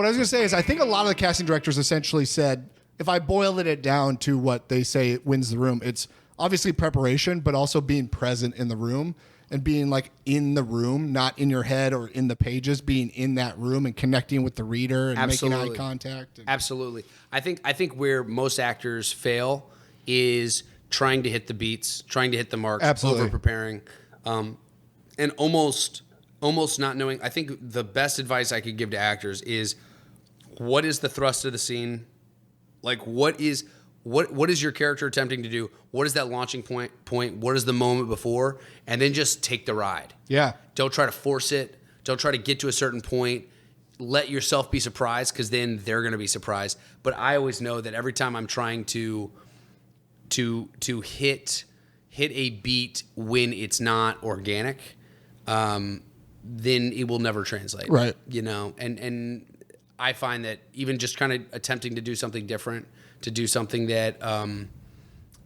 What I was going to say is I think a lot of the casting directors essentially said, if I boiled it down to what they say wins the room, it's obviously preparation, but also being present in the room and being like in the room, not in your head or in the pages, being in that room and connecting with the reader and making eye contact. Absolutely. I think where most actors fail is trying to hit the beats, trying to hit the marks, over preparing, and almost not knowing. I think the best advice I could give to actors is, what is the thrust of the scene? Like, what is your character attempting to do? What is that launching point? What is the moment before? And then just take the ride. Yeah. Don't try to force it. Don't try to get to a certain point. Let yourself be surprised, because then they're going to be surprised. But I always know that every time I'm trying to hit a beat when it's not organic, then it will never translate. Right. You know, and I find that even just kind of attempting to do something different, to do something that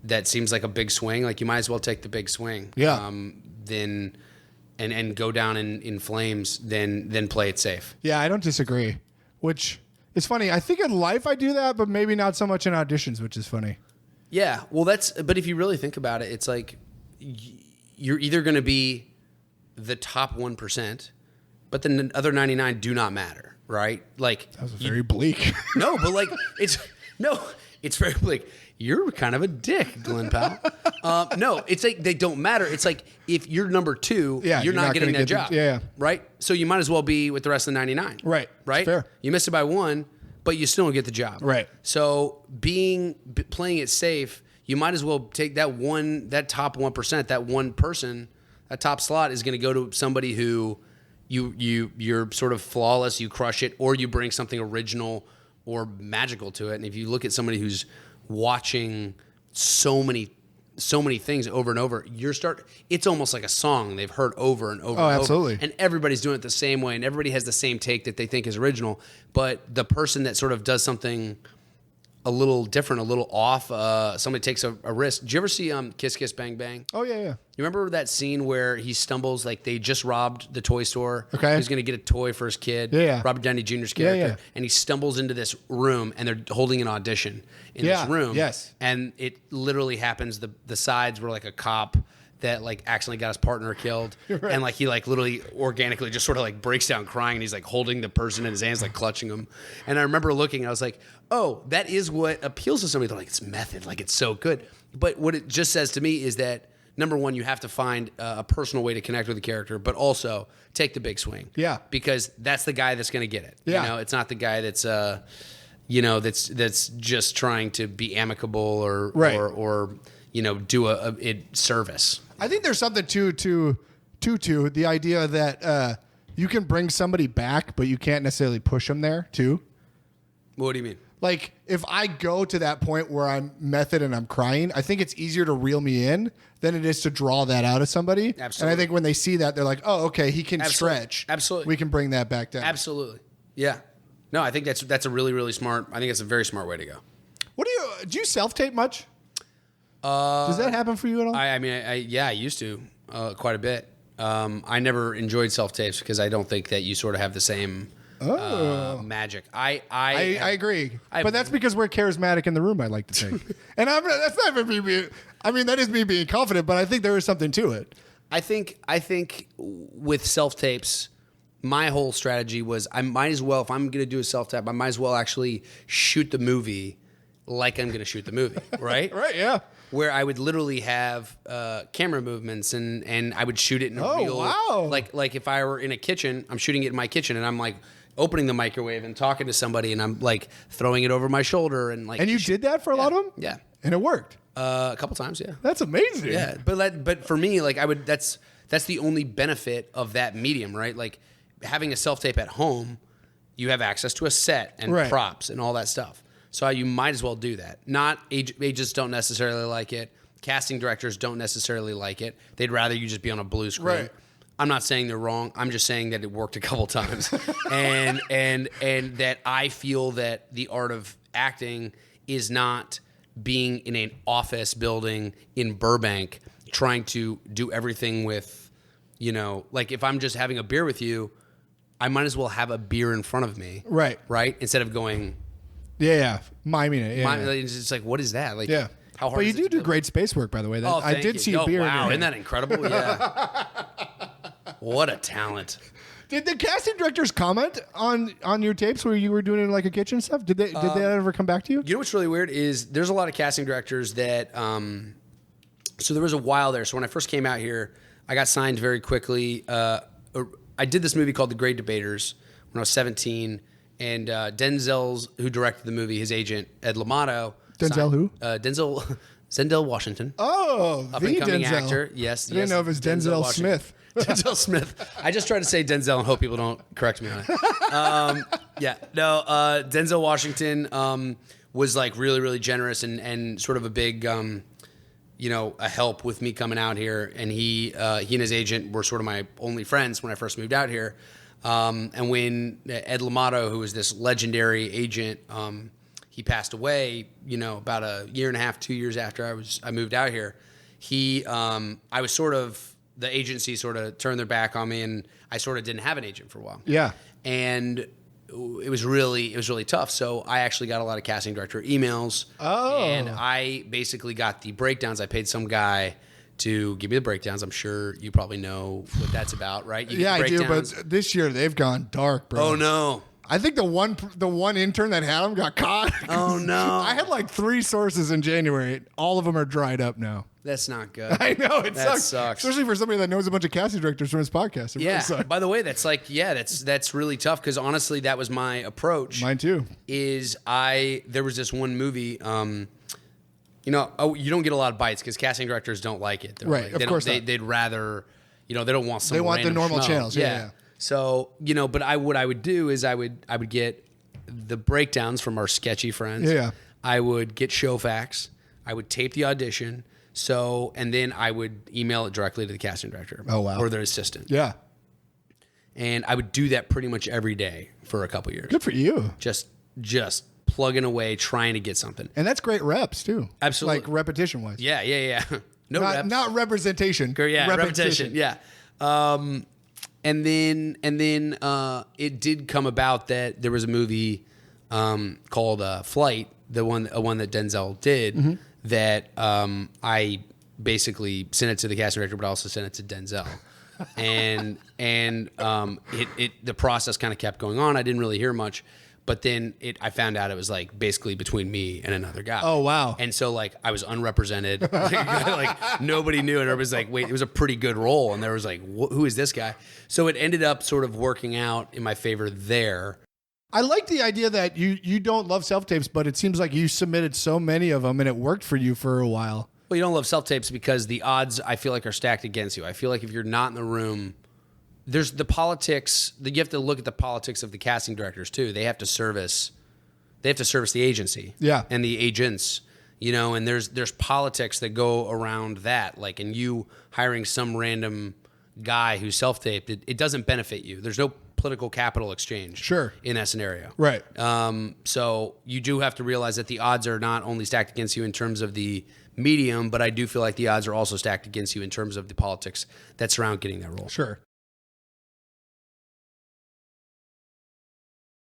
that seems like a big swing, like you might as well take the big swing. Yeah. Then and go down in flames, then play it safe. Yeah, I don't disagree. Which is funny. I think in life I do that, but maybe not so much in auditions, which is funny. Yeah. Well, but if you really think about it, it's like you're either going to be the top 1%, but the other 99 do not matter, right? Like, that was very bleak. No, but like it's very bleak. You're kind of a dick, Glen Powell. No, it's like they don't matter. It's like if you're number 2, you're not getting that job. Right? So you might as well be with the rest of the 99. Right. Right? Fair. You missed it by 1, but you still don't get the job. Right. So playing it safe, you might as well take that top 1%, that one person, that top slot is going to go to somebody who you're sort of flawless, you crush it, or you bring something original or magical to it. And if you look at somebody who's watching so many things over and over, it's almost like a song they've heard over and over. Oh, and absolutely. Over. And everybody's doing it the same way, and everybody has the same take that they think is original. But the person that sort of does something a little different, a little off, somebody takes a risk. Did you ever see Kiss Kiss Bang Bang? Oh, yeah. You remember that scene where he stumbles, like they just robbed the toy store. Okay. He's going to get a toy for his kid. Yeah. Robert Downey Jr.'s character. Yeah. And he stumbles into this room, and they're holding an audition in this room. Yes. And it literally happens. The sides were like a cop that like accidentally got his partner killed. Right. And like he like literally organically just sort of like breaks down crying, and he's like holding the person in his hands, like clutching him. And I remember looking, and I was like, oh, that is what appeals to somebody. They're like, it's method, like it's so good. But what it just says to me is that, number one, you have to find a personal way to connect with the character, but also take the big swing. Yeah. Because that's the guy that's going to get it. Yeah. You know, it's not the guy that's that's just trying to be amicable or do a service. I think there's something to the idea that you can bring somebody back, but you can't necessarily push them there too. What do you mean? Like, if I go to that point where I'm method and I'm crying, I think it's easier to reel me in than it is to draw that out of somebody. Absolutely. And I think when they see that, they're like, oh, okay, he can stretch. Absolutely. We can bring that back down. Absolutely. Yeah. No, I think that's a really, really smart, I think it's a very smart way to go. Do you self-tape much? Does that happen for you at all? I used to quite a bit. I never enjoyed self-tapes because I don't think that you sort of have the same magic. I agree. But that's because we're charismatic in the room, I like to think. And that's not even me. I mean, that is me being confident, but I think there is something to it. I think with self-tapes, my whole strategy was I might as well, if I'm going to do a self-tape, I might as well actually shoot the movie like I'm going to shoot the movie, right? Right, yeah. Where I would literally have camera movements and I would shoot it in a real... wow. Like if I were in a kitchen, I'm shooting it in my kitchen, and I'm like opening the microwave and talking to somebody, and I'm like throwing it over my shoulder and like... And you did that for a lot of them? Yeah. And it worked? A couple times, yeah. That's amazing. Yeah, but for me, like that's the only benefit of that medium, right? Like having a self-tape at home, you have access to a set and props and all that stuff. So you might as well do that. Not agents don't necessarily like it. Casting directors don't necessarily like it. They'd rather you just be on a blue screen. Right. I'm not saying they're wrong. I'm just saying that it worked a couple times, and that I feel that the art of acting is not being in an office building in Burbank trying to do everything with, like if I'm just having a beer with you, I might as well have a beer in front of me. Right. Right? Instead of going. Yeah. Miming it. Yeah. It's just like, what is that? Like, yeah. How hard but is you it to do great space work, by the way. Oh, I did see a beer. Wow, in isn't that incredible? Yeah. What a talent. Did the casting directors comment on your tapes where you were doing it in like a kitchen stuff? Did they ever come back to you? You know what's really weird is there's a lot of casting directors that. So there was a while there. So when I first came out here, I got signed very quickly. I did this movie called The Great Debaters when I was 17, and Denzel's, who directed the movie, his agent Ed Lamato. Denzel who? Zendel Washington. Oh, up the and coming Denzel. actor. Yes, I didn't know if it was Denzel Smith. Denzel Smith. I just tried to say Denzel and hope people don't correct me on it. Denzel Washington was like really, really generous and sort of a big, a help with me coming out here. And he and his agent were sort of my only friends when I first moved out here. And when Ed Lamato, who was this legendary agent, he passed away, about a year and a half, 2 years after I moved out here. I was sort of, the agency sort of turned their back on me, and I sort of didn't have an agent for a while. Yeah. And it was really tough. So I actually got a lot of casting director emails. Oh. And I basically got the breakdowns. I paid some guy to give me the breakdowns. I'm sure you probably know what that's about, right? I do, but this year they've gone dark, bro. Oh, no. I think the one intern that had them got caught. Oh, no. I had like 3 sources in January. All of them are dried up now. That's not good. I know, it that sucks. Especially for somebody that knows a bunch of casting directors from his podcast. It really sucks. By the way, that's that's really tough because honestly, that was my approach. Mine too. There was this one movie, you don't get a lot of bites because casting directors don't like it. Right, of course not. They'd rather, they don't want some They want the random normal schmo. channels. Yeah. So, but what I would do is I would get the breakdowns from our sketchy friends. Yeah. I would get show facts. I would tape the audition. And then I would email it directly to the casting director. Oh, wow. Or their assistant. Yeah. And I would do that pretty much every day for a couple years. Good for you. Just plugging away, trying to get something. And that's great reps too. Absolutely. Like repetition wise. Yeah. No reps. Not reprecation. Yeah, repetition. Yeah. And then it did come about that there was a movie called Flight, the one that Denzel did, that I basically sent it to the casting director, but also sent it to Denzel. and the process kind of kept going on. I didn't really hear much. But then I found out it was like basically between me and another guy. Oh, wow. And so like I was unrepresented. like nobody knew. And everybody was like, wait, it was a pretty good role. And there was like, who is this guy? So it ended up sort of working out in my favor there. I like the idea that you don't love self-tapes, but it seems like you submitted so many of them and it worked for you for a while. Well, you don't love self-tapes because the odds, I feel like, are stacked against you. I feel like if you're not in the room, there's the politics. You have to look at the politics of the casting directors too. They have to service the agency, and the agents, And there's politics that go around that. Like, and you hiring some random guy who's self-taped, it doesn't benefit you. There's no political capital exchange, in that scenario, right? So you do have to realize that the odds are not only stacked against you in terms of the medium, but I do feel like the odds are also stacked against you in terms of the politics that surround getting that role. Sure.